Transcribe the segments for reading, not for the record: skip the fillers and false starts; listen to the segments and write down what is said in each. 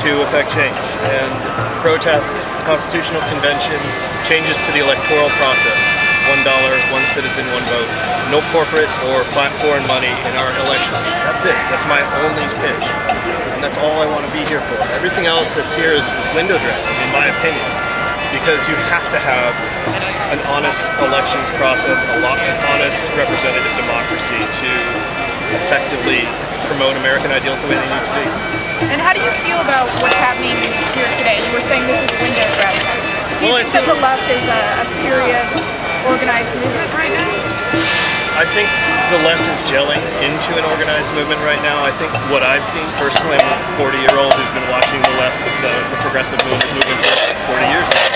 to effect change and protest constitutional convention, changes to the electoral process. $1, one citizen, one vote. No corporate or foreign money in our elections. That's it. That's my only pitch. And that's all I want to be here for. Everything else that's here is window dressing, in my opinion. Because you have to have an honest elections process, an honest representative democracy to effectively promote American ideals the way they need to be. And how do you feel about what's happening here today? You were saying this is window dressing. Do you think that the left is a serious, organized movement right now? I think the left is gelling into an organized movement right now. I think what I've seen personally, I'm a 40-year-old who's been watching the left, the progressive movement for 40 years now.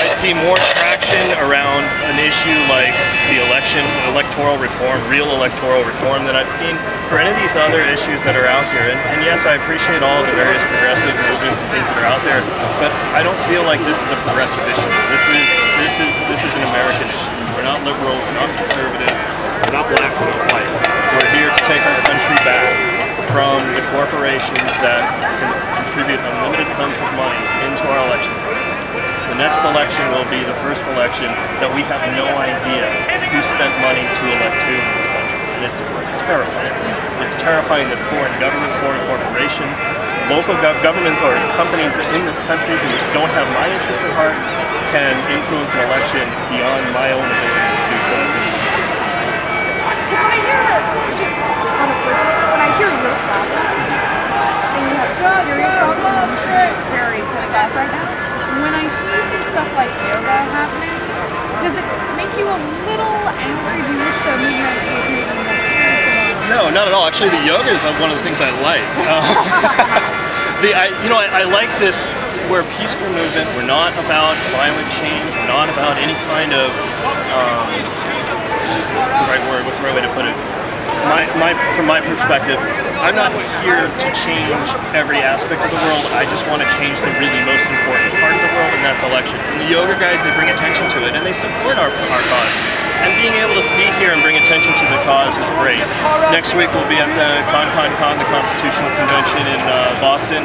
I see more traction around an issue like the election, electoral reform, real electoral reform than I've seen for any of these other issues that are out here. And yes, I appreciate all of the various progressive movements and things that are out there, but I don't feel like this is a progressive issue. This is an American issue. We're not liberal, we're not conservative, we're not black, we're not white. We're here to take our country back from the corporations that can contribute unlimited sums of money into our election process. The next election will be the first election that we have no idea who spent money to elect who in this country. And it's terrifying. It's terrifying that foreign governments, foreign corporations, local governments or companies in this country who don't have my interests at heart can influence an election beyond my own ability to do so. Because when I hear, just on a personal level, when I hear your problems, and you have serious problems, I'm very pissed off right now. When I see stuff like yoga happening, does it make you a little angry? Do you wish the movement was maybe more serious? No, not at all. Actually, the yoga is one of the things I like. I like this. We're a peaceful movement. We're not about violent change. We're not about any kind of what's the right word? What's the right way to put it? From my perspective, I'm not here to change every aspect of the world. I just want to change the really most important part of the world, and that's elections. And the yoga guys, they bring attention to it, and they support our cause. And being able to be here and bring attention to the cause is great. Next week we'll be at the the Constitutional Convention in Boston,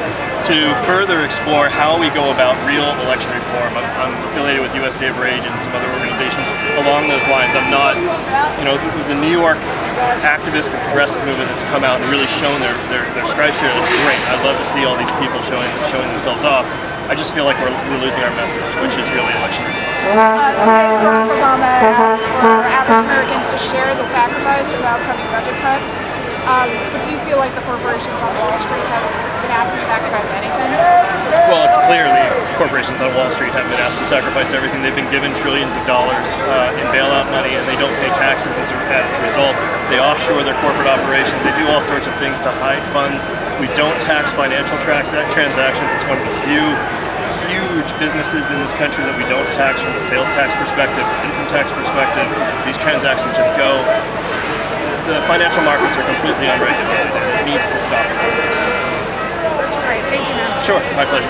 to further explore how we go about real election reform. I'm affiliated with US Gay Rage and some other organizations along those lines. I'm not, the New York activist and progressive movement that's come out and really shown their stripes here. That's great. I'd love to see all these people showing themselves off. I just feel like we're losing our message, which is really election reform. Today, Barack Obama asked for African Americans to share the sacrifice of upcoming budget cuts. But do you feel like the corporations on Wall Street have been asked to sacrifice anything? Well, it's clearly corporations on Wall Street have been asked to sacrifice everything. They've been given trillions of dollars in bailout money, and they don't pay taxes as a result. They offshore their corporate operations. They do all sorts of things to hide funds. We don't tax financial transactions. It's one of the few huge businesses in this country that we don't tax from a sales tax perspective, income tax perspective. These transactions just go. The financial markets are completely unregulated, and it needs to stop. Great, thank you, man. Sure, my pleasure.